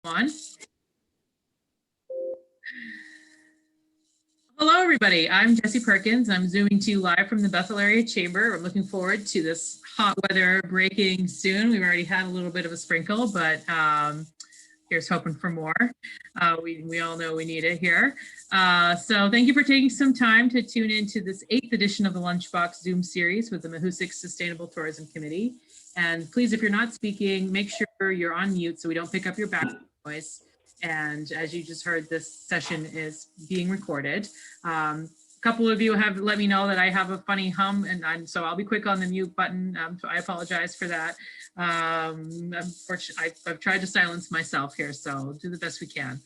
On. Hello, everybody. I'm Jessie Perkins. I'm zooming to you live from the Bethel Area Chamber. I'm looking forward to this hot weather breaking soon. We've already had a little bit of a sprinkle, but here's hoping for more. We all know we need it here. So thank you for taking some time to tune into this 8th edition of the Lunchbox Zoom series with the Mahoosic Sustainable Tourism Committee. And please, if you're not speaking, make sure you're on mute so we don't pick up your background noise. And as you just heard, this session is being recorded. A couple of you have let me know that I have a funny hum, and so I'll be quick on the mute button. So I apologize for that. Unfortunately, I've tried to silence myself here, so do the best we can.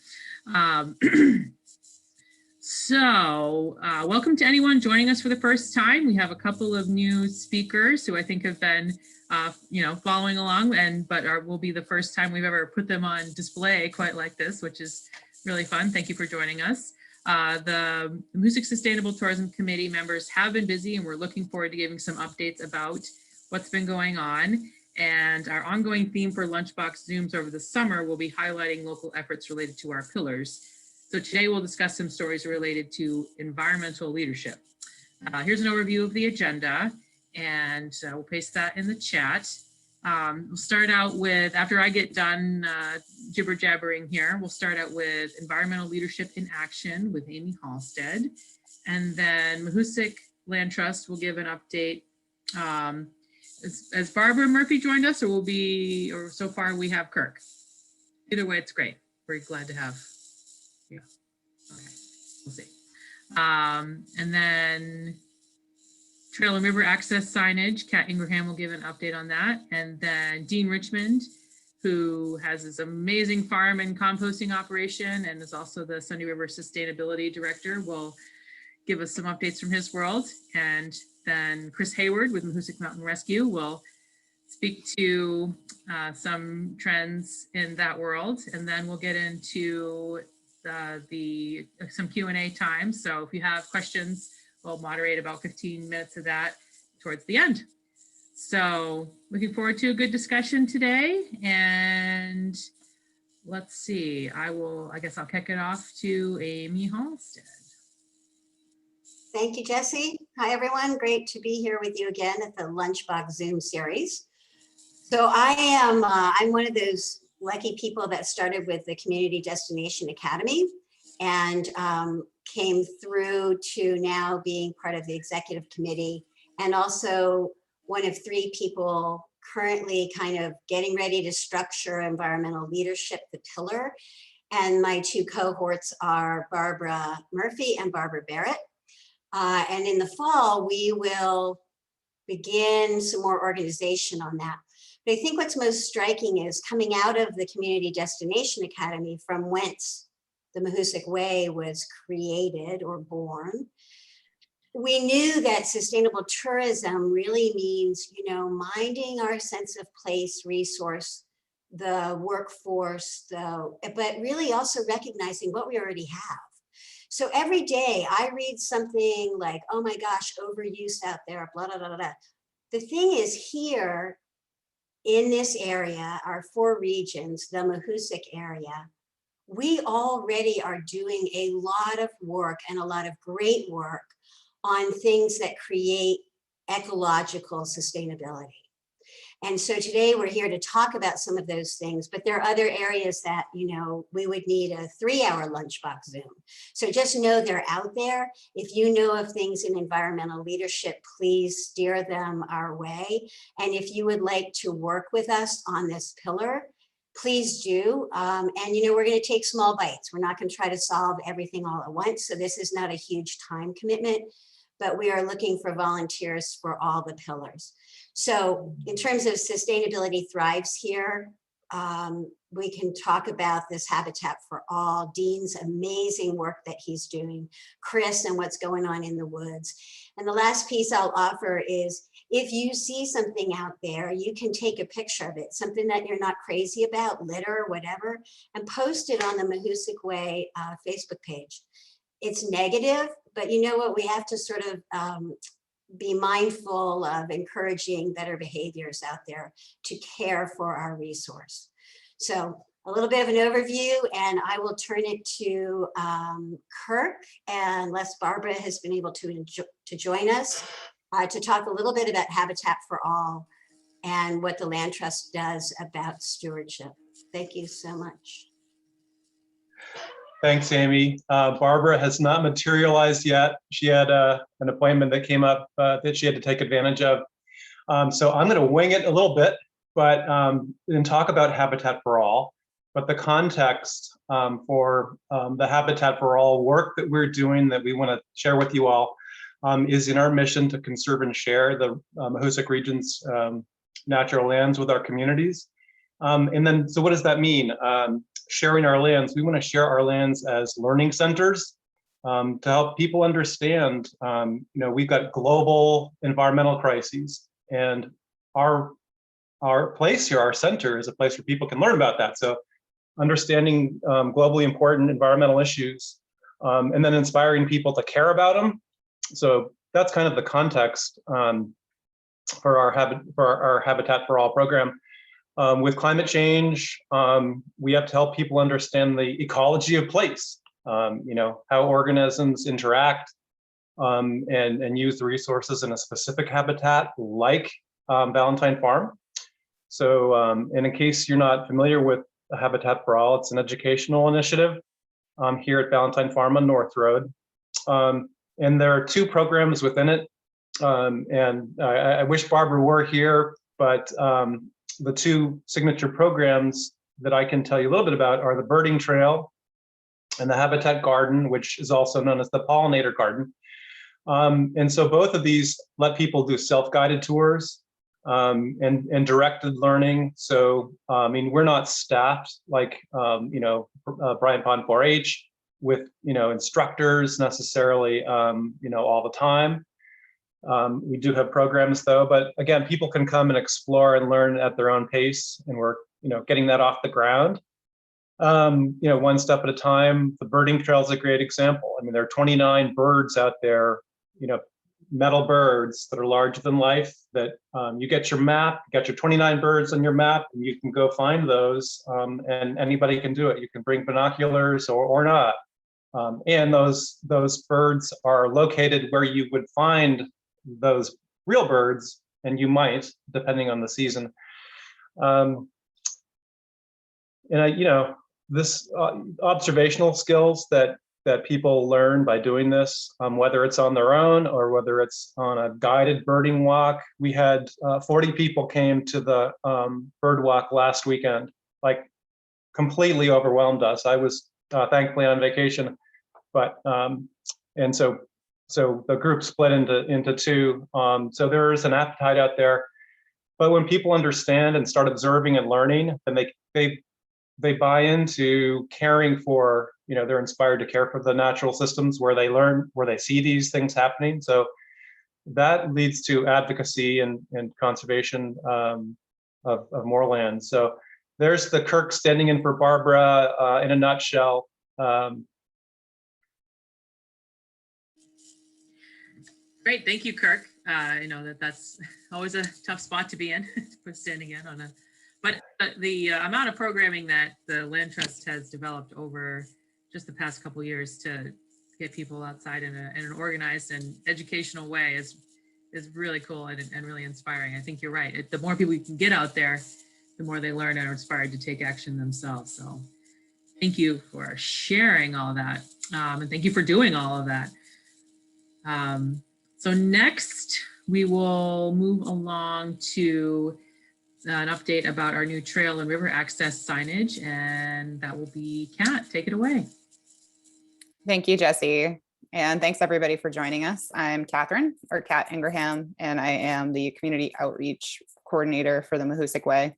Welcome to anyone joining us for the first time. We have a couple of new speakers who I think have been following along, will be the first time we've ever put them on display quite like this, which is really fun. Thank you for joining us. The Mahoosic Sustainable Tourism Committee members have been busy, and we're looking forward to giving some updates about what's been going on. And our ongoing theme for Lunchbox Zooms over the summer will be highlighting local efforts related to our pillars. So today we'll discuss some stories related to environmental leadership. Here's an overview of the agenda, and we'll paste that in the chat. We'll start out with, after I get done jibber jabbering here, we'll start out with environmental leadership in action with Amy Halstead. And then Mahoosic Land Trust will give an update. Has Barbara Murphy joined us, or so far we have Kirk? Either way, it's great. We're glad to have you. Okay, we'll see. And then Trail and River Access Signage, Kat Ingraham will give an update on that. And then Dean Richmond, who has this amazing farm and composting operation and is also the Sunday River Sustainability Director, will give us some updates from his world. And then Chris Hayward with Mahoosic Mountain Rescue will speak to some trends in that world. And then we'll get into some Q&A time. So if you have questions, we'll moderate about 15 minutes of that towards the end. So looking forward to a good discussion today. And let's see, I guess I'll kick it off to Amy Halstead. Thank you, Jessie. Hi, everyone. Great to be here with you again at the Lunchbox Zoom series. So I'm one of those lucky people that started with the Community Destination Academy and came through to now being part of the executive committee, and also one of 3 people currently kind of getting ready to structure environmental leadership, the pillar. And my 2 cohorts are Barbara Murphy and Barbara Barrett. And in the fall, we will begin some more organization on that. But I think what's most striking is coming out of the Community Destination Academy, from whence the Mahoosic Way was created or born, we knew that sustainable tourism really means, minding our sense of place, resource, the workforce, but really also recognizing what we already have. So every day I read something like, oh my gosh, overuse out there, blah, blah, blah, blah. The thing is, here in this area, our 4 regions, the Mahoosic area, we already are doing a lot of work, and a lot of great work, on things that create ecological sustainability. And so today we're here to talk about some of those things, but there are other areas that, we would need a 3-hour Lunchbox Zoom. So just know they're out there. If you know of things in environmental leadership, please steer them our way. And if you would like to work with us on this pillar, please do. And we're going to take small bites. We're not going to try to solve everything all at once. So this is not a huge time commitment, but we are looking for volunteers for all the pillars. So in terms of Sustainability Thrives here, we can talk about this Habitat for All, Dean's amazing work that he's doing, Chris, and what's going on in the woods. And the last piece I'll offer is, if you see something out there, you can take a picture of it, something that you're not crazy about, litter, whatever, and post it on the Mahoosic Way Facebook page. It's negative, but you know what? We have to sort of be mindful of encouraging better behaviors out there to care for our resource. So a little bit of an overview, and I will turn it to Kirk, unless Barbara has been able to join us to talk a little bit about Habitat for All and what the Land Trust does about stewardship. Thank you so much. Thanks, Amy. Barbara has not materialized yet. She had an appointment that came up that she had to take advantage of. So I'm going to wing it a little bit, but and talk about Habitat for All. But the context for the Habitat for All work that we're doing that we want to share with you all is in our mission to conserve and share the Mahoosic region's natural lands with our communities. And then, so what does that mean? Sharing our lands, we want to share our lands as learning centers to help people understand, we've got global environmental crises, and our place here, our center, is a place where people can learn about that. So understanding globally important environmental issues, and then inspiring people to care about them. So that's kind of the context for our Habitat for All program. With climate change, we have to help people understand the ecology of place, how organisms interact and use the resources in a specific habitat like Valentine Farm. So, and in case you're not familiar with Habitat for All, it's an educational initiative here at Valentine Farm on North Road. And there are 2 programs within it. And I wish Barbara were here, but the 2 signature programs that I can tell you a little bit about are the Birding Trail and the Habitat Garden, which is also known as the Pollinator Garden. And so both of these let people do self-guided tours and directed learning. So, we're not staffed like, Bryant Pond 4-H with, instructors necessarily, all the time. We do have programs though, but again, people can come and explore and learn at their own pace, and we're, getting that off the ground. One step at a time. The Birding Trail is a great example. There are 29 birds out there, metal birds that are larger than life, that you get your map, you got your 29 birds on your map, and you can go find those, and anybody can do it. You can bring binoculars or not. And those birds are located where you would find those real birds, and you might, depending on the season. This observational skills that people learn by doing this, whether it's on their own or whether it's on a guided birding walk. We had 40 people came to the bird walk last weekend, like completely overwhelmed us. I was thankfully on vacation, but and so the group split into 2. So there is an appetite out there, but when people understand and start observing and learning, then they buy into caring for, they're inspired to care for the natural systems where they learn, where they see these things happening. So that leads to advocacy and conservation of more land. So there's the Kirk standing in for Barbara in a nutshell. Great, thank you, Kirk. That's always a tough spot to be in, standing in on a. But the amount of programming that the Land Trust has developed over just the past couple of years to get people outside in an organized and educational way is really cool and really inspiring. I think you're right. The more people you can get out there, the more they learn and are inspired to take action themselves. So thank you for sharing all that. And thank you for doing all of that. So next, we will move along to an update about our new trail and river access signage, and that will be Kat. Take it away. Thank you, Jesse. And thanks everybody for joining us. I'm Catherine, or Kat Ingraham, and I am the Community Outreach Coordinator for the Mahoosic Way.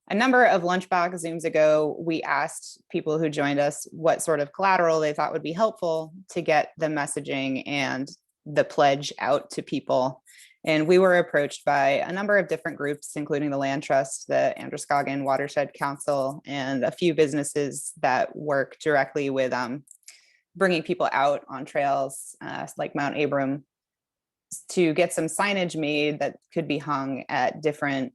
A number of lunchbox Zooms ago, we asked people who joined us what sort of collateral they thought would be helpful to get the messaging and the pledge out to people. And we were approached by a number of different groups, including the Land Trust, the Androscoggin Watershed Council, and a few businesses that work directly with bringing people out on trails like Mount Abram to get some signage made that could be hung at different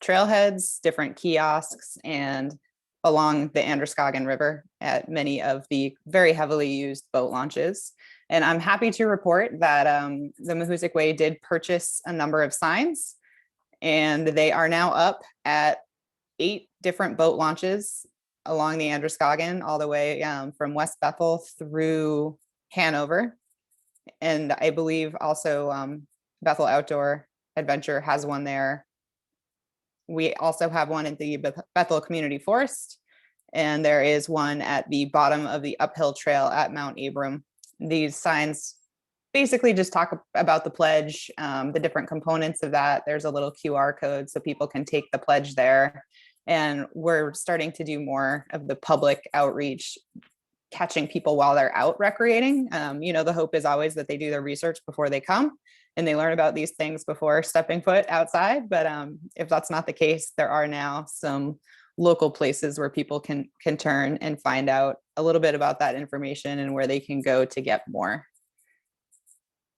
trailheads, different kiosks, and along the Androscoggin River at many of the very heavily used boat launches. And I'm happy to report that the Mahoosic Way did purchase a number of signs, and they are now up at 8 different boat launches along the Androscoggin, all the way from West Bethel through Hanover. And I believe also Bethel Outdoor Adventure has one there. We also have one at the Bethel Community Forest, and there is one at the bottom of the uphill trail at Mount Abram. These signs basically just talk about the pledge, the different components of that. There's a little QR code so people can take the pledge there. And we're starting to do more of the public outreach, catching people while they're out recreating. The hope is always that they do their research before they come and they learn about these things before stepping foot outside. But if that's not the case, there are now some local places where people can turn and find out a little bit about that information and where they can go to get more.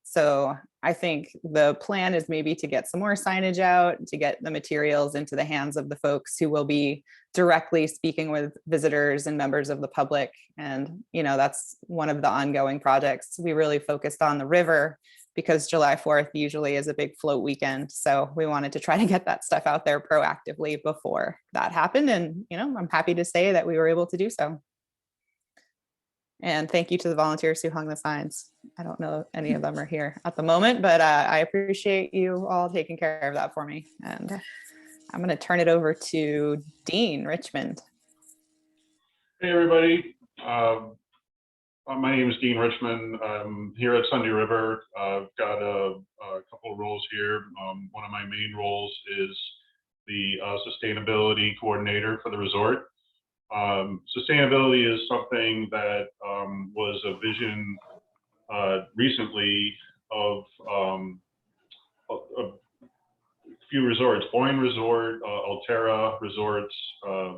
So I think the plan is maybe to get some more signage out, to get the materials into the hands of the folks who will be directly speaking with visitors and members of the public. And, that's one of the ongoing projects. We really focused on the river because July 4th usually is a big float weekend. So we wanted to try to get that stuff out there proactively before that happened. And, I'm happy to say that we were able to do so. And thank you to the volunteers who hung the signs. I don't know if any of them are here at the moment, but I appreciate you all taking care of that for me. And I'm going to turn it over to Dean Richmond. Hey, everybody. My name is Dean Richmond. I'm here at Sunday River. I've got a couple of roles here. One of my main roles is the sustainability coordinator for the resort. Sustainability is something that was a vision recently of a few resorts. Boyne Resort, Alterra Resorts,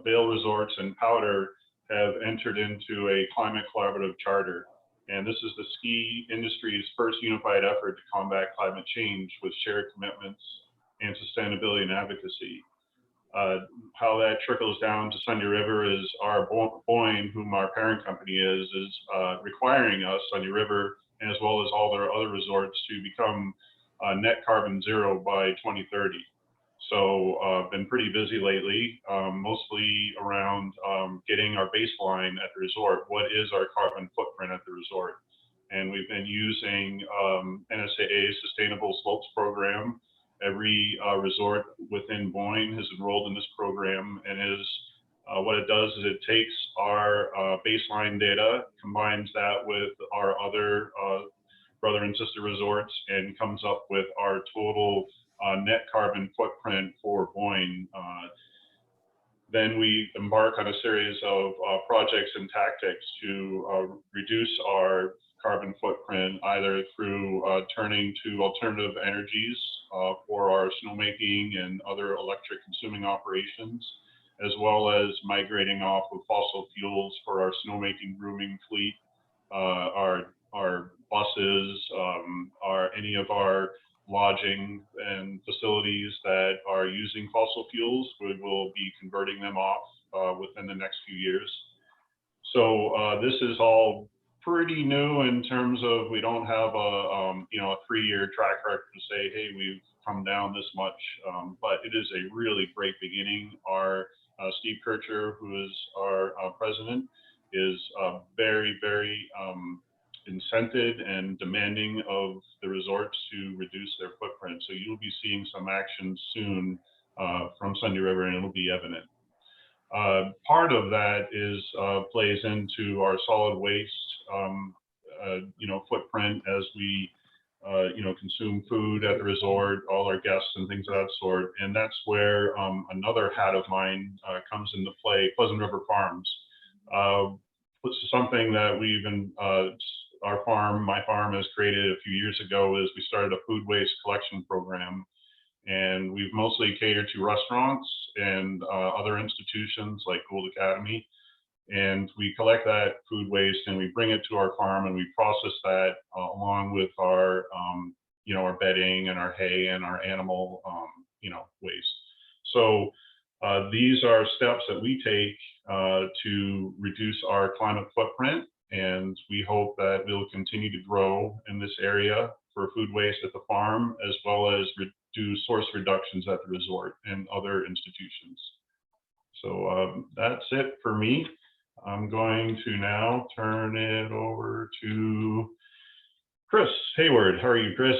Vail Resorts, and Powder have entered into a climate collaborative charter. And this is the ski industry's first unified effort to combat climate change with shared commitments and sustainability and advocacy. How that trickles down to Sunday River is our Boyne, whom our parent company is requiring us, Sunday River, as well as all their other resorts, to become net carbon zero by 2030. So I've been pretty busy lately, mostly around getting our baseline at the resort. What is our carbon footprint at the resort? And we've been using NSAA's Sustainable Slopes program. Every resort within Boyne has enrolled in this program, and what it does is it takes our baseline data, combines that with our other brother and sister resorts, and comes up with our total net carbon footprint for Boyne. Then we embark on a series of projects and tactics to reduce our carbon footprint, either through turning to alternative energies for our snowmaking and other electric consuming operations, as well as migrating off of fossil fuels for our snowmaking grooming fleet, our buses, any of our lodging and facilities that are using fossil fuels. We will be converting them off within the next few years. So this is all pretty new in terms of we don't have a 3-year track record to say, hey, we've come down this much, but it is a really great beginning. Our Steve Kircher, who is our president, is very, very incented and demanding of the resorts to reduce their footprint. So you'll be seeing some action soon from Sunday River, and it'll be evident. Part of that is plays into our solid waste, footprint as we, consume food at the resort, all our guests and things of that sort. And that's where another hat of mine comes into play. Pleasant River Farms. This is something that we've been, my farm has created a few years ago, is we started a food waste collection program. And we've mostly catered to restaurants and other institutions like Gould Academy. And we collect that food waste and we bring it to our farm and we process that along with our, our bedding and our hay and our animal, waste. So These are steps that we take to reduce our climate footprint, and we hope that we'll continue to grow in this area for food waste at the farm, as well as do source reductions at the resort and other institutions. So that's it for me. I'm going to now turn it over to Chris Hayward. How are you, Chris?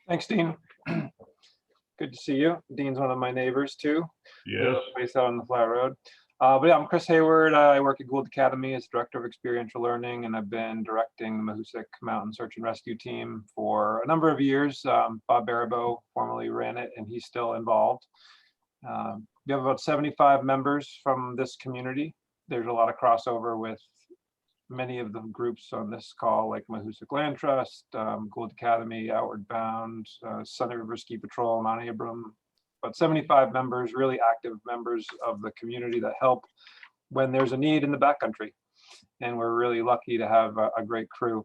Thanks, Dean. Good to see you. Dean's one of my neighbors too. Yes. Based out on the Flat Road. But yeah, I'm Chris Hayward. I work at Gould Academy as Director of Experiential Learning, and I've been directing the Mahoosic Mountain Search and Rescue Team for a number of years. Bob Baribeau formerly ran it, and he's still involved. We have about 75 members from this community. There's a lot of crossover with many of the groups on this call, like Mahoosic Land Trust, Gould Academy, Outward Bound, Sunny River Ski Patrol, Mount Abram. About 75 members, really active members of the community that help when there's a need in the backcountry. And we're really lucky to have a great crew.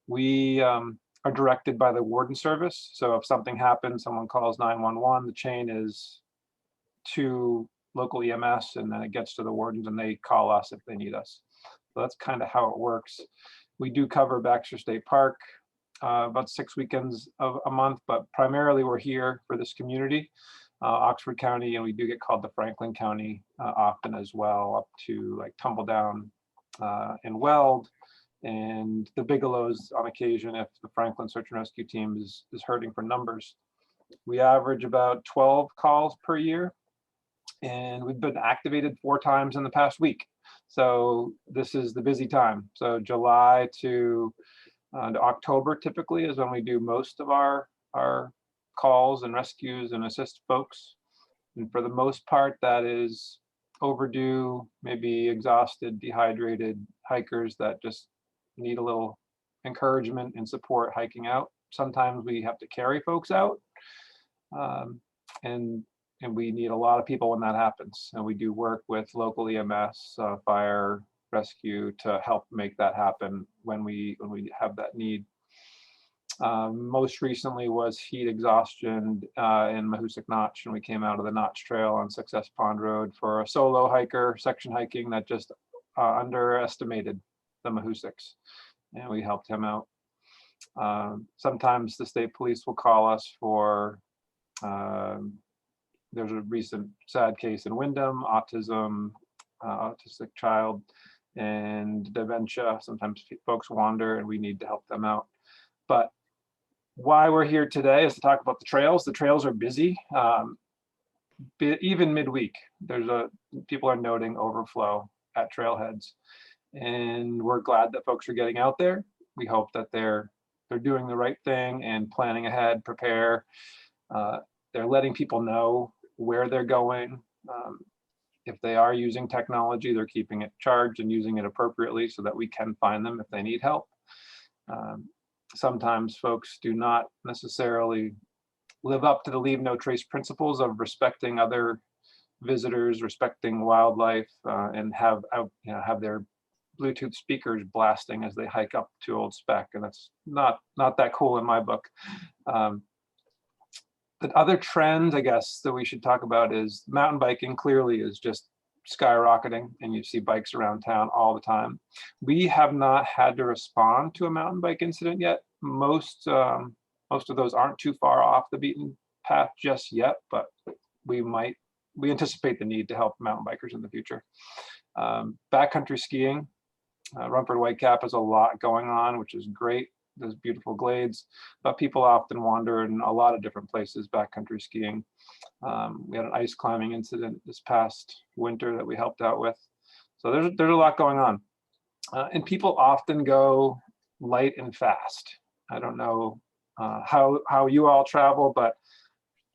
We are directed by the Warden Service. So if something happens, someone calls 911, the chain is to local EMS, and then it gets to the wardens and they call us if they need us. So that's kind of how it works. We do cover Baxter State Park about 6 weekends of a month, but primarily we're here for this community, Oxford County, and we do get called to Franklin County often as well, up to like Tumbledown and Weld, and the Bigelows on occasion if the Franklin Search and Rescue Team is hurting for numbers. We average about 12 calls per year, and we've been activated 4 times in the past week. So this is the busy time. So July to October typically is when we do most of our calls and rescues and assist folks. And for the most part, that is overdue, maybe exhausted, dehydrated hikers that just need a little encouragement and support hiking out. Sometimes we have to carry folks out. And we need a lot of people when that happens. And we do work with local EMS, fire, rescue to help make that happen when we have that need. Most recently was heat exhaustion in Mahoosic Notch, and we came out of the Notch Trail on Success Pond Road for a solo hiker, section hiking that just underestimated the Mahoosucs, and we helped him out. Sometimes the state police will call us for there's a recent sad case in Windham, autistic child, and dementia. Sometimes folks wander and we need to help them out. But why we're here today is to talk about the trails. The trails are busy, even midweek. People are noting overflow at trailheads, and we're glad that folks are getting out there. We hope that they're doing the right thing and planning ahead, prepare. They're letting people know where they're going. If they are using technology, they're keeping it charged and using it appropriately so that we can find them if they need help. Sometimes folks do not necessarily live up to the leave no trace principles of respecting other visitors, respecting wildlife, and have their Bluetooth speakers blasting as they hike up to Old Spec, and that's not that cool in my book. The other trends, I guess, that we should talk about is mountain biking clearly is just skyrocketing, and you see bikes around town all the time. We have not had to respond to a mountain bike incident yet. Most of those aren't too far off the beaten path just yet, but we anticipate the need to help mountain bikers in the future. Backcountry skiing, Rumford Whitecap has a lot going on, which is great. There's beautiful glades, but people often wander in a lot of different places backcountry skiing. We had an ice climbing incident this past winter that we helped out with. So there's a lot going on. And people often go light and fast. I don't know how you all travel, but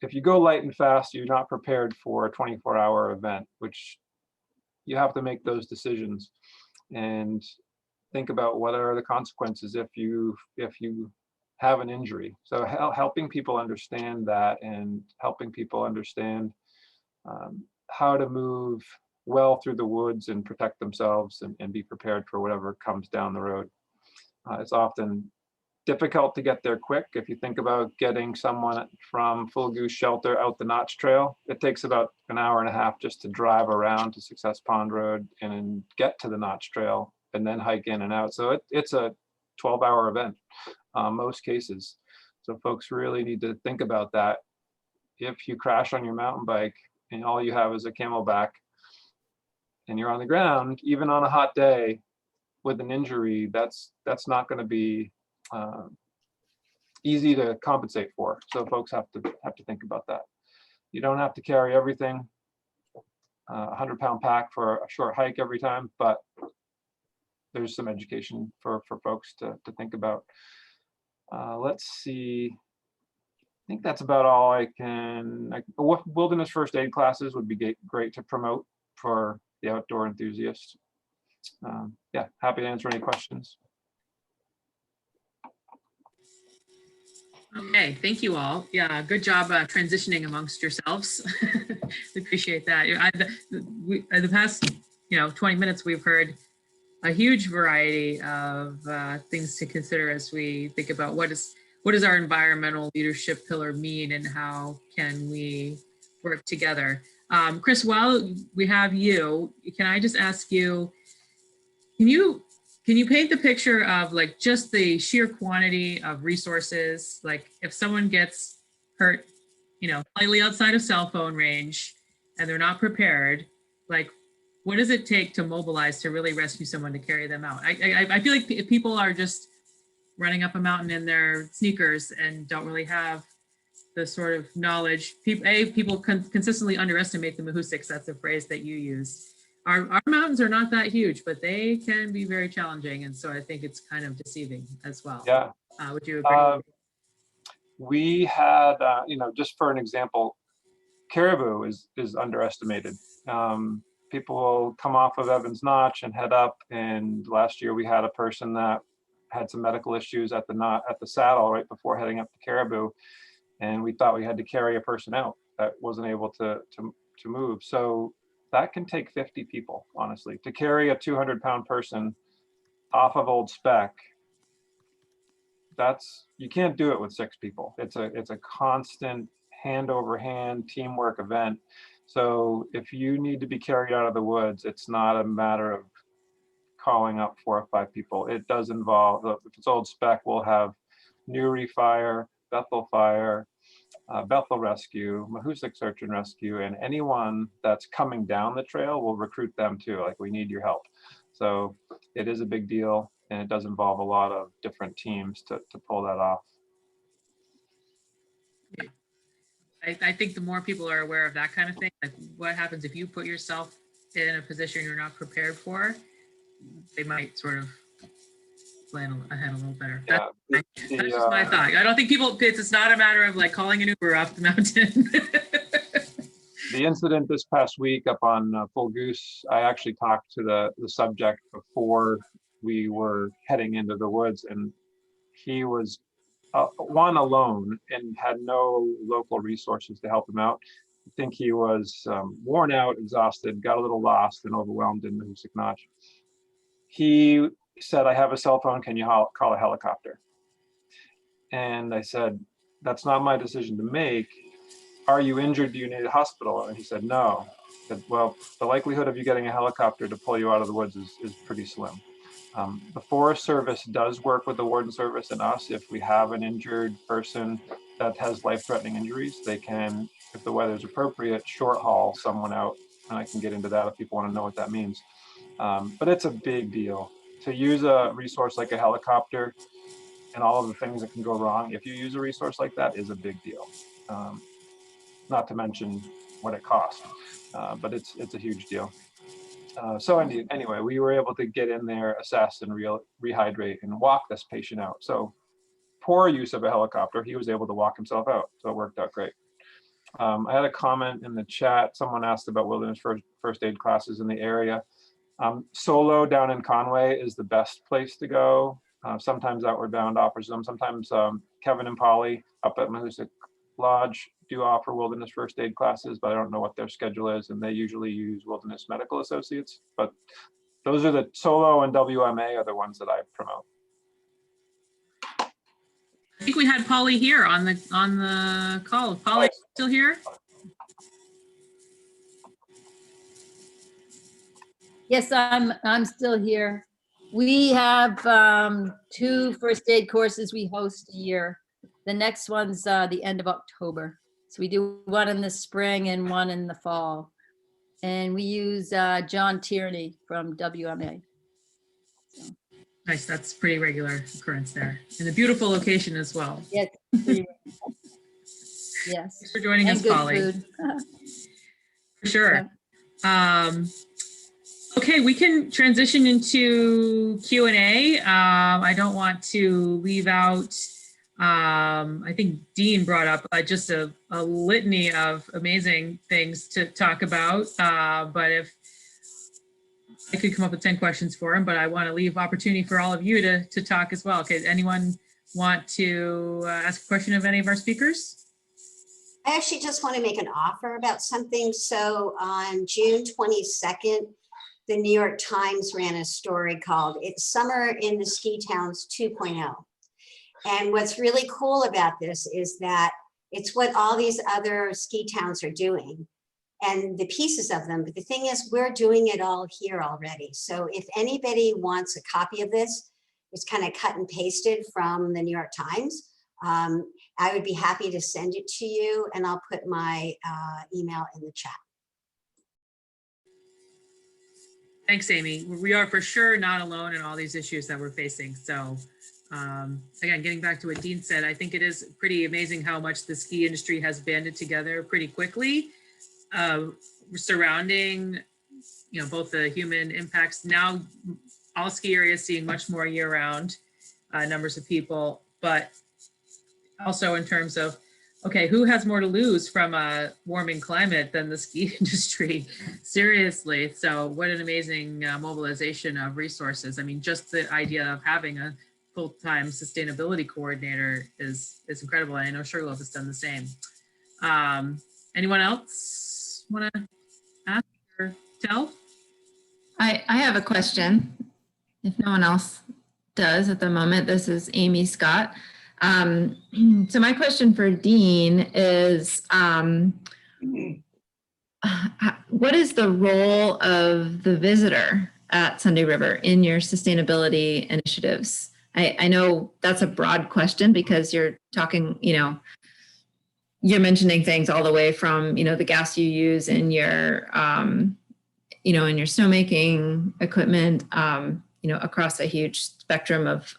if you go light and fast, you're not prepared for a 24-hour event, which you have to make those decisions and think about what are the consequences if you have an injury. So helping people understand that, and helping people understand how to move well through the woods and protect themselves and be prepared for whatever comes down the road. It's often difficult to get there quick. If you think about getting someone from Full Goose Shelter out the Notch Trail, it takes about an hour and a half just to drive around to Success Pond Road and then get to the Notch Trail and then hike in and out. So it's a 12-hour event, most cases. So folks really need to think about that. If you crash on your mountain bike and all you have is a Camelback and you're on the ground, even on a hot day with an injury, that's not going to be easy to compensate for. So folks have to think about that. You don't have to carry everything, 100-pound pack for a short hike every time, but there's some education for folks to think about. Let's see. I think that's about all I can. Wilderness first aid classes would be great to promote for the outdoor enthusiasts. Yeah, happy to answer any questions. Okay, thank you all. Yeah, good job transitioning amongst yourselves. We appreciate that. In the past, 20 minutes, we've heard a huge variety of things to consider as we think about what does our environmental leadership pillar mean and how can we work together. Chris, while we have you, can I just ask you, can you paint the picture of like just the sheer quantity of resources? Like if someone gets hurt, slightly outside of cell phone range and they're not prepared, like what does it take to mobilize to really rescue someone to carry them out? I feel like if people are just running up a mountain in their sneakers and don't really have the sort of knowledge, people consistently underestimate the Mahoosics. That's a phrase that you use. Our mountains are not that huge, but they can be very challenging. And so I think it's kind of deceiving as well. Yeah. Would you agree? We had, just for an example, caribou is underestimated. People will come off of Evans Notch and head up. And last year we had a person that had some medical issues at the saddle right before heading up to caribou. And we thought we had to carry a person out that wasn't able to move. So that can take 50 people, honestly, to carry a 200-pound person off of Old Spec. You can't do it with 6 people. It's a constant hand over hand teamwork event. So if you need to be carried out of the woods, it's not a matter of calling up 4 or 5 people. It does involve, if it's Old Spec, we'll have Newry Fire, Bethel Fire, Bethel Rescue, Mahoosic Search and Rescue, and anyone that's coming down the trail, we'll recruit them too. Like, we need your help. So it is a big deal, and it does involve a lot of different teams to pull that off. I think the more people are aware of that kind of thing, like what happens if you put yourself in a position you're not prepared for, they might sort of plan ahead a little better. Yeah, That's just my thought. I don't think it's not a matter of like calling an Uber off the mountain. The incident this past week up on Full Goose, I actually talked to the subject before we were heading into the woods, and he was one alone and had no local resources to help him out. I think he was worn out, exhausted, got a little lost and overwhelmed in the Mahoosic Notch. He said, "I have a cell phone, can you call a helicopter?" And I said, "That's not my decision to make. Are you injured? Do you need a hospital?" And he said, "No." I said, "Well, the likelihood of you getting a helicopter to pull you out of the woods is pretty slim." The Forest Service does work with the Warden Service and us. If we have an injured person that has life-threatening injuries, they can, if the weather is appropriate, short haul someone out. And I can get into that if people want to know what that means. But it's a big deal. To use a resource like a helicopter and all of the things that can go wrong, if you use a resource like that, is a big deal. Not to mention what it costs, but it's a huge deal. So anyway, we were able to get in there, assess and rehydrate and walk this patient out. So poor use of a helicopter, he was able to walk himself out. So it worked out great. I had a comment in the chat. Someone asked about wilderness first aid classes in the area. Solo down in Conway is the best place to go. Sometimes Outward Bound offers them. Sometimes Kevin and Polly up at Mahoosic Lodge do offer wilderness first aid classes, but I don't know what their schedule is, and they usually use Wilderness Medical Associates. But those are the Solo and WMA are the ones that I promote. I think we had Polly here on the call. Polly, still here? Yes, I'm still here. We have 2 first aid courses we host a year. The next one's the end of October. So we do one in the spring and one in the fall. And we use John Tierney from WMA. Nice, that's pretty regular occurrence there. And a beautiful location as well. Yes. Yes. Thanks for joining us, And good Polly. food. For sure. Okay, we can transition into Q&A. I don't want to leave out, I think Dean brought up just a litany of amazing things to talk about. But if I could come up with 10 questions for him, but I want to leave opportunity for all of you to talk as well. Okay, anyone want to ask a question of any of our speakers? I actually just want to make an offer about something. So on June 22nd, the New York Times ran a story called "It's Summer in the Ski Towns 2.0." And what's really cool about this is that it's what all these other ski towns are doing and the pieces of them. But the thing is, we're doing it all here already. So if anybody wants a copy of this, it's kind of cut and pasted from the New York Times. I would be happy to send it to you, and I'll put my email in the chat. Thanks, Amy. We are for sure not alone in all these issues that we're facing. So again, getting back to what Dean said, I think it is pretty amazing how much the ski industry has banded together pretty quickly surrounding, both the human impacts. Now, all ski areas seeing much more year-round numbers of people, but also in terms of, okay, who has more to lose from a warming climate than the ski industry? Seriously. So what an amazing mobilization of resources. I mean, just the idea of having a full-time sustainability coordinator is incredible. And I know Sugarloaf has done the same. Anyone else want to ask or tell? I have a question. If no one else does at the moment, this is Amy Scott. So my question for Dean is, what is the role of the visitor at Sunday River in your sustainability initiatives? I know that's a broad question because you're talking, you're mentioning things all the way from, the gas you use in your, in your snowmaking equipment, across a huge spectrum of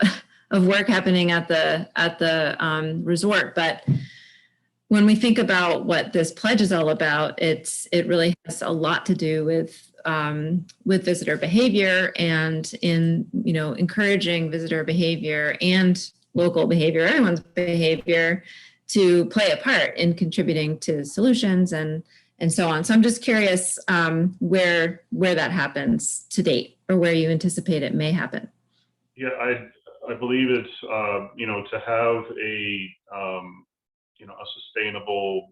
work happening at the resort. But when we think about what this pledge is all about, it really has a lot to do with visitor behavior and in encouraging visitor behavior and local behavior, everyone's behavior, to play a part in contributing to solutions and so on. So I'm just curious where that happens to date, or where you anticipate it may happen. Yeah, I believe it's to have a sustainable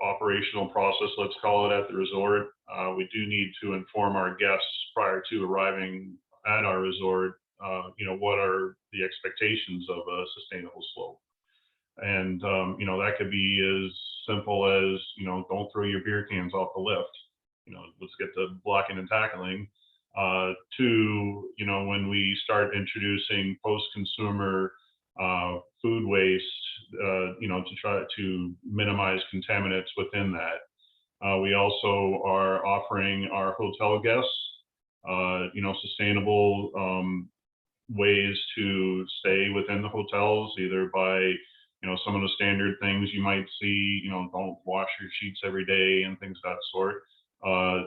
operational process, let's call it, at the resort. We do need to inform our guests prior to arriving at our resort, what are the expectations of a sustainable slope. And, that could be as simple as, don't throw your beer cans off the lift. Let's get to blocking and tackling. To, when we start introducing post-consumer food waste, to try to minimize contaminants within that. We also are offering our hotel guests, sustainable ways to stay within the hotels, either by, some of the standard things you might see, don't wash your sheets every day and things of that sort,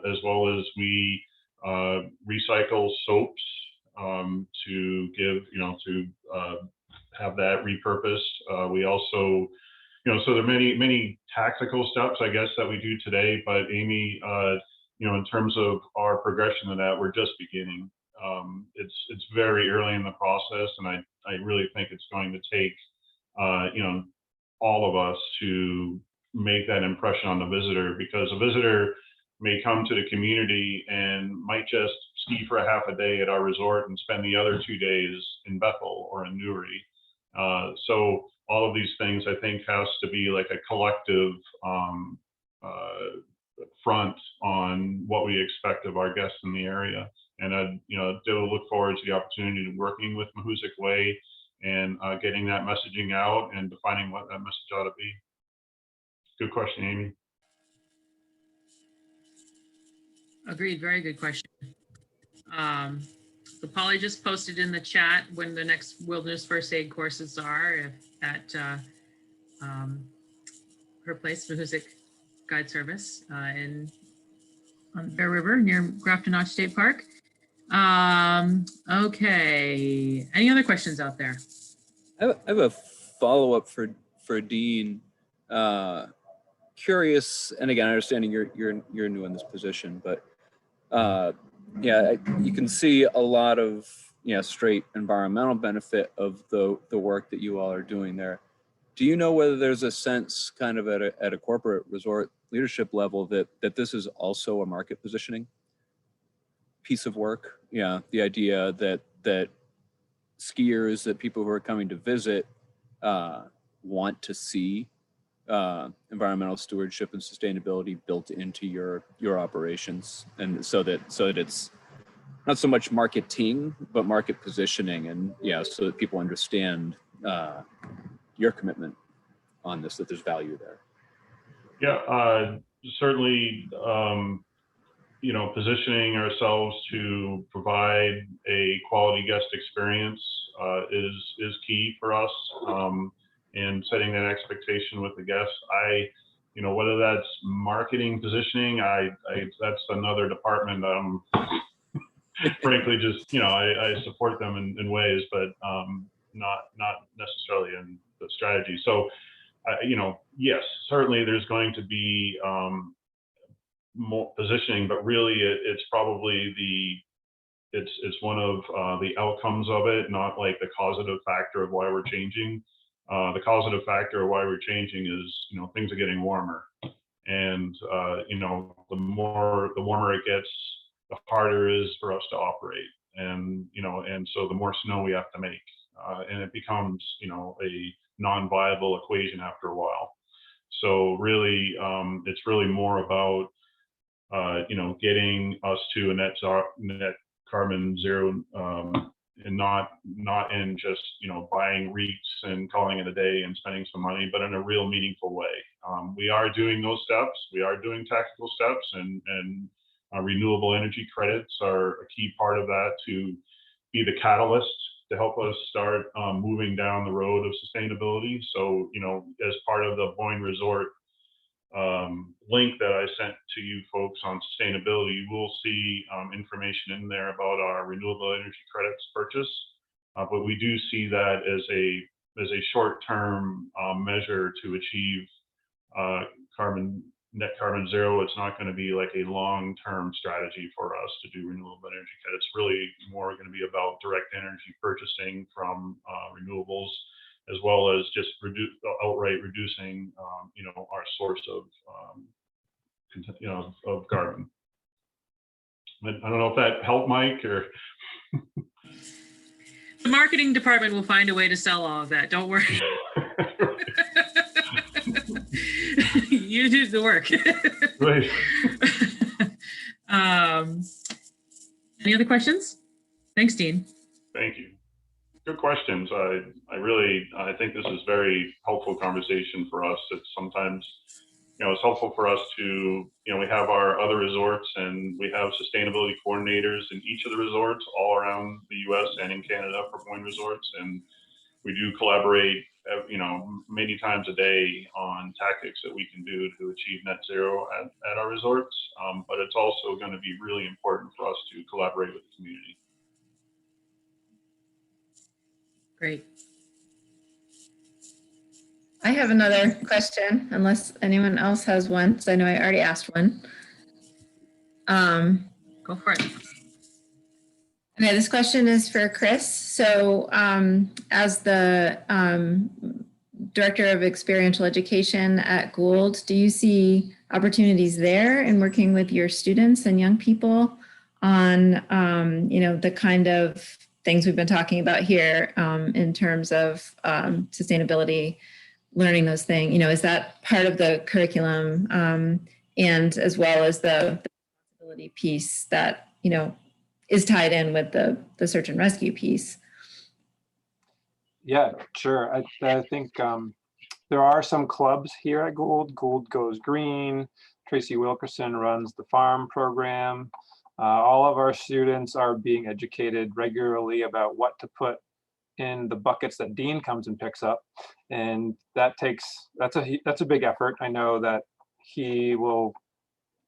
as well as we recycle soaps to give, to have that repurposed. We also, so there are many tactical steps, I guess, that we do today. But Amy, in terms of our progression of that, we're just beginning. It's very early in the process, and I really think it's going to take, all of us to make that impression on the visitor, because a visitor may come to the community and might just ski for a half a day at our resort and spend the other 2 days in Bethel or in Newry. So all of these things, I think, has to be like a collective front on what we expect of our guests in the area. And I, do look forward to the opportunity to working with Mahoosic Way and getting that messaging out and defining what that message ought to be. Good question, Amy. Agreed. Very good question. So Polly just posted in the chat when the next wilderness first aid courses are at her place, Mahoosic Guide Service on Bear River near Grafton Notch State Park. Okay. Any other questions out there? I have a follow-up for Dean. Curious, and again, understanding you're new in this position, but yeah, you can see a lot of straight environmental benefit of the work that you all are doing there. Do you know whether there's a sense, kind of at a corporate resort leadership level, that this is also a market positioning piece of work? Yeah, the idea that skiers, that people who are coming to visit want to see environmental stewardship and sustainability built into your operations, and so that it's not so much marketing but market positioning, and so that people understand your commitment on this, that there's value there. Certainly, positioning ourselves to provide a quality guest experience is key for us, and setting that expectation with the guest. Whether that's marketing, positioning, that's another department. Frankly, just I support them in ways, but not necessarily in the strategy. So, yes, certainly there's going to be more positioning, but really it's probably it's one of the outcomes of it, not like the causative factor of why we're changing. The causative factor of why we're changing is, things are getting warmer, and the warmer it gets, the harder it is for us to operate, and so the more snow we have to make, and it becomes a non-viable equation after a while. So really, it's really more about getting us to a net carbon zero, and not in just buying REITs and calling it a day and spending some money, but in a real meaningful way. We are doing those steps. We are doing tactical steps, and renewable energy credits are a key part of that, to be the catalyst to help us start moving down the road of sustainability. So as part of the Boyne Resort link that I sent to you folks on sustainability, you will see information in there about our renewable energy credits purchase. But we do see that as a short-term measure to achieve net carbon zero. It's not going to be like a long-term strategy for us to do renewable energy credits. It's really more going to be about direct energy purchasing from renewables, as well as just outright reducing, our source of carbon. I don't know if that helped, Mike, or. The marketing department will find a way to sell all of that. Don't worry. You do the work. Right. Any other questions? Thanks, Dean. Thank you. Good questions. I think this is very helpful conversation for us. It's sometimes, it's helpful for us to, we have our other resorts, and we have sustainability coordinators in each of the resorts all around the US and in Canada for Boyne Resorts. And we do collaborate, many times a day on tactics that we can do to achieve net zero at our resorts. But it's also going to be really important for us to collaborate with the community. Great. I have another question, unless anyone else has one, because I know I already asked one. Go for it. Okay, this question is for Chris. So as the Director of Experiential Education at Gould, do you see opportunities there in working with your students and young people on, the kind of things we've been talking about here in terms of sustainability, learning those things, is that part of the curriculum, and as well as the responsibility piece that, is tied in with the search and rescue piece? Yeah, sure. I think there are some clubs here at Gould. Gould Goes Green. Tracy Wilkerson runs the farm program. All of our students are being educated regularly about what to put in the buckets that Dean comes and picks up, and that's a big effort. I know that he will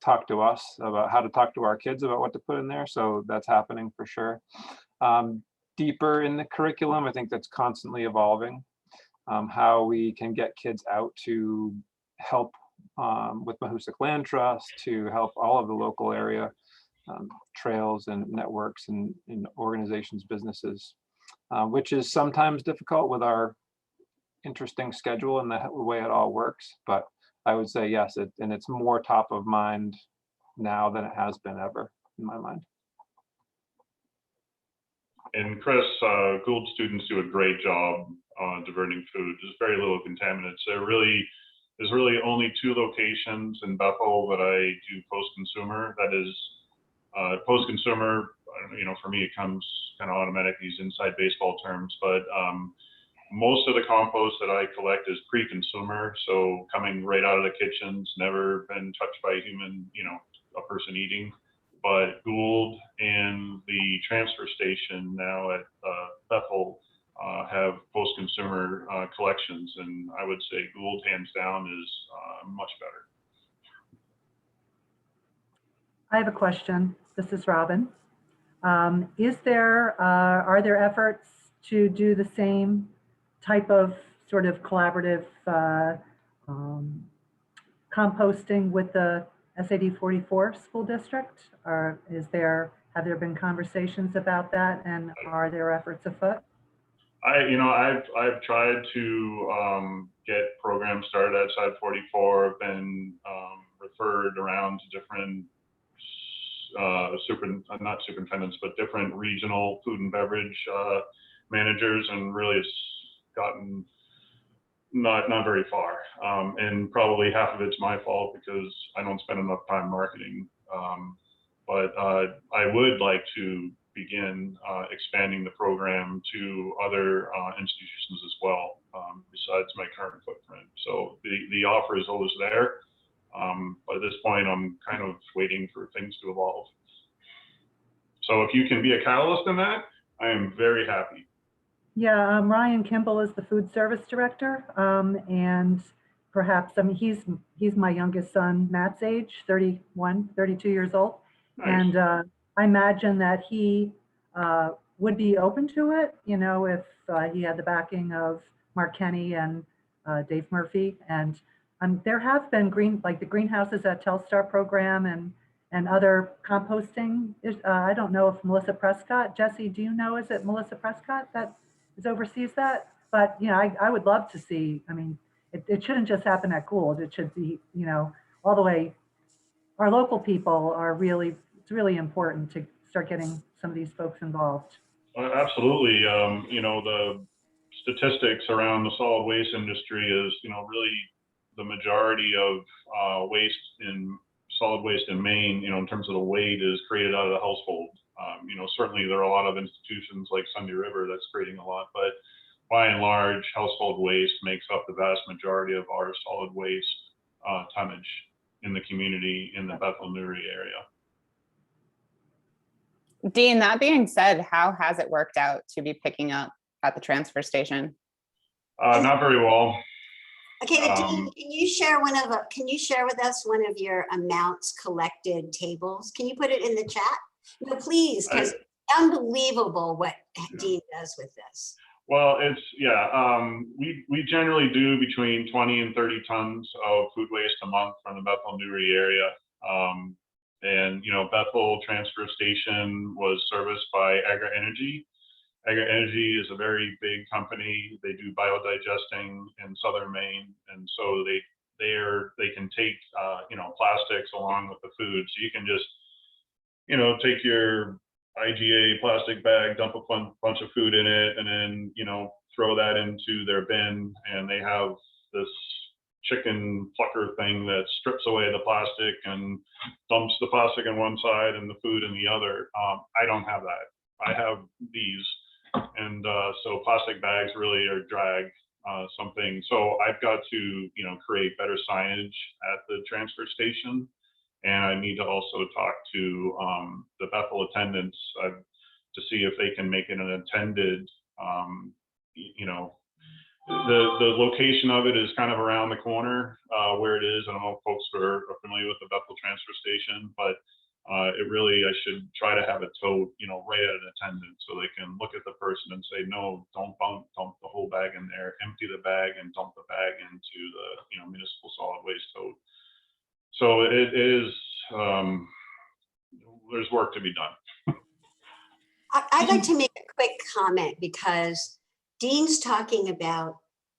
talk to us about how to talk to our kids about what to put in there, so that's happening for sure. Deeper in the curriculum, I think that's constantly evolving. How we can get kids out to help with Mahoosic Land Trust, to help all of the local area trails and networks and organizations, businesses, which is sometimes difficult with our interesting schedule and the way it all works. But I would say yes, and it's more top of mind now than it has been ever in my mind. And Chris, Gould students do a great job diverting food. There's very little contaminants. There's really only 2 locations in Bethel that I do post-consumer. That is post-consumer, for me, it comes kind of automatic, these inside baseball terms, but most of the compost that I collect is pre-consumer. So coming right out of the kitchens, never been touched by a human, a person eating. But Gould and the transfer station now at Bethel have post-consumer collections, and I would say Gould hands down is much better. I have a question. This is Robin. Are there efforts to do the same type of sort of collaborative composting with the SAD 44 school district? Or have there been conversations about that, and are there efforts afoot? I've tried to get programs started at SAD 44. I've been referred around to different not superintendents, but different regional food and beverage managers, and really it's gotten not very far. And probably half of it's my fault because I don't spend enough time marketing. But I would like to begin expanding the program to other institutions as well, besides my current footprint. So the offer is always there. But at this point, I'm kind of waiting for things to evolve. So if you can be a catalyst in that, I am very happy. Yeah, Ryan Kimball is the food service director, and perhaps, he's my youngest son, Matt's age, 32 years old. Nice. And I imagine that he would be open to it, if he had the backing of Mark Kenny and Dave Murphy. And there have been the greenhouses at Telstar program and other composting. I don't know if Melissa Prescott, Jesse, do you know, is it Melissa Prescott that oversees that? But, I would love to see, it shouldn't just happen at Gould. It should be, all the way. Our local people it's really important to start getting some of these folks involved. Absolutely. The statistics around the solid waste industry is, really the majority of solid waste in Maine, in terms of the weight, is created out of the household. Certainly there are a lot of institutions like Sunday River that's creating a lot, but by and large, household waste makes up the vast majority of our solid waste tonnage in the community in the Bethel-Newry area. Dean, that being said, how has it worked out to be picking up at the transfer station? Not very well. Okay, but Dean, can you share with us one of your amounts collected tables? Can you put it in the chat? No, please, because it's unbelievable what Dean does with this. Well, we generally do between 20 and 30 tons of food waste a month from the Bethel-Newry area. And, Bethel transfer station was serviced by Agra Energy. Agra Energy is a very big company. They do biodigesting in southern Maine, and so they can take plastics along with the food. So you can just take your IGA plastic bag, dump a bunch of food in it, and then, you know, throw that into their bin, and they have this chicken plucker thing that strips away the plastic and dumps the plastic on one side and the food in the other. I don't have that. I have these, and so plastic bags really are drag something. So I've got to, you know, create better signage at the transfer station, and I need to also talk to the Bethel attendants to see if they can make it an attended, you know, the location of it is kind of around the corner where it is. I don't know if folks are familiar with the Bethel transfer station, but it really, I should try to have it towed, you know, right at an attendant, so they can look at the person and say, no, don't dump the whole bag in there, empty the bag and dump the bag into the, you know, municipal solid waste tote. So it is, there's work to be done. I'd like to make a quick comment, because Dean's talking about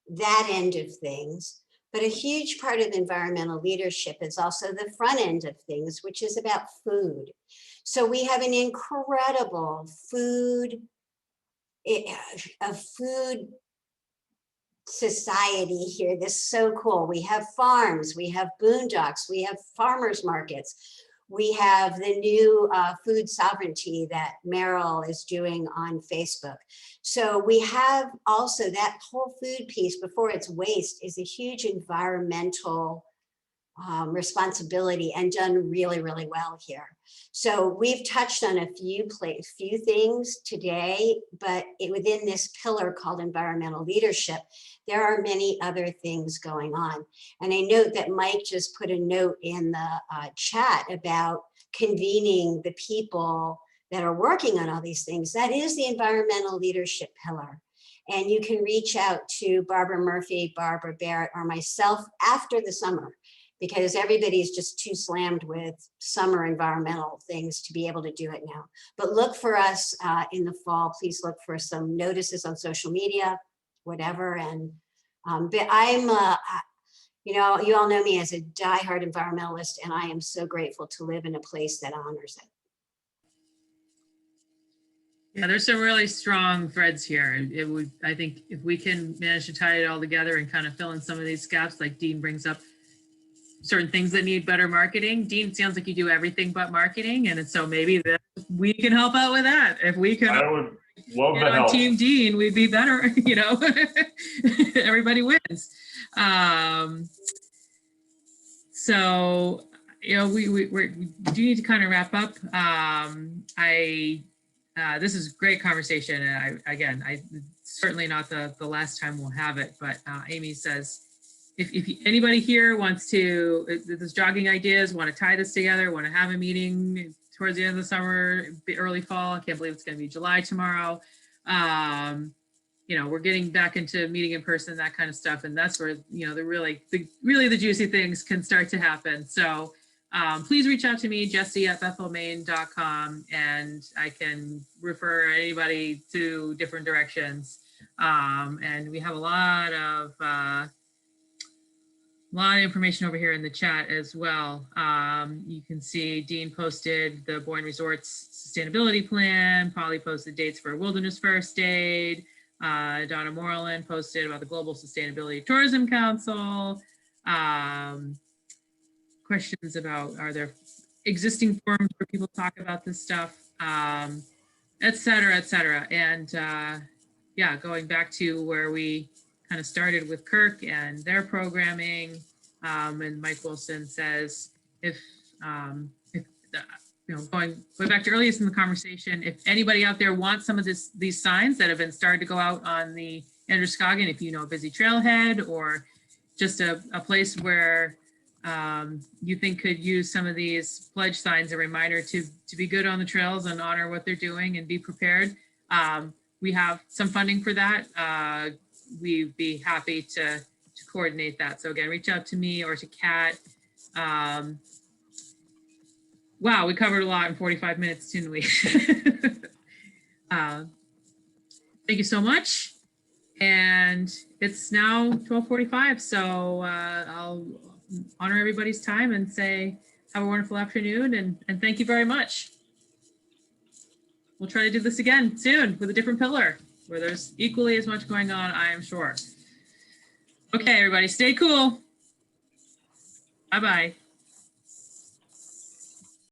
that end of things, but a huge part of environmental leadership is also the front end of things, which is about food. So we have an incredible food society here. This is so cool. We have farms, we have boondocks, we have farmers markets. We have the new food sovereignty that Meryl is doing on Facebook. So we have also that whole food piece before it's waste is a huge environmental responsibility, and done really, really well here. So we've touched on a few things today, but within this pillar called environmental leadership, there are many other things going on. And I note that Mike just put a note in the chat about convening the people that are working on all these things. That is the environmental leadership pillar. And you can reach out to Barbara Murphy, Barbara Barrett, or myself after the summer, because everybody's just too slammed with summer environmental things to be able to do it now. But look for us in the fall. Please look for some notices on social media, whatever. And but I'm, you know, you all know me as a diehard environmentalist, and I am so grateful to live in a place that honors it. Yeah, there's some really strong threads here. It would, I think, if we can manage to tie it all together and kind of fill in some of these gaps, like Dean brings up, certain things that need better marketing. Dean, sounds like you do everything but marketing, and so maybe that we can help out with that. If we can, I would love get the on help. Team Dean, we'd be better. You know, everybody wins. So, you know, we do need to kind of wrap up. This is a great conversation, and I certainly not the last time we'll have it. But Amy says, if anybody here wants to, this jogging ideas, want to tie this together, want to have a meeting towards the end of the summer, early fall, I can't believe it's going to be July tomorrow. You know, we're getting back into meeting in person, that kind of stuff. And that's where, you know, the really juicy things can start to happen. So please reach out to me, Jessie@bethelmaine.com, and I can refer anybody to different directions. And we have a lot of information over here in the chat as well. You can see Dean posted the Boyne Resorts sustainability plan. Polly posted dates for Wilderness First Aid. Donna Moreland posted about the Global Sustainability Tourism Council. Questions about, are there existing forums where people talk about this stuff, et cetera, et cetera. And yeah, going back to where we kind of started with Kirk and their programming, and Mike Wilson says, if you know, going back to earliest in the conversation, if anybody out there wants some of these signs that have been started to go out on the Androscoggin, if you know a busy trailhead or just a place where you think could use some of these pledge signs, a reminder to be good on the trails and honor what they're doing and be prepared. We have some funding for that. We'd be happy to coordinate that. So again, reach out to me or to Kat. Wow, we covered a lot in 45 minutes, didn't we? Thank you so much. And it's now 12:45, so I'll honor everybody's time and say have a wonderful afternoon, and thank you very much. we'll try to do this again soon with a different pillar where there's equally as much going on, I am sure. Okay, everybody, stay cool. Bye-bye.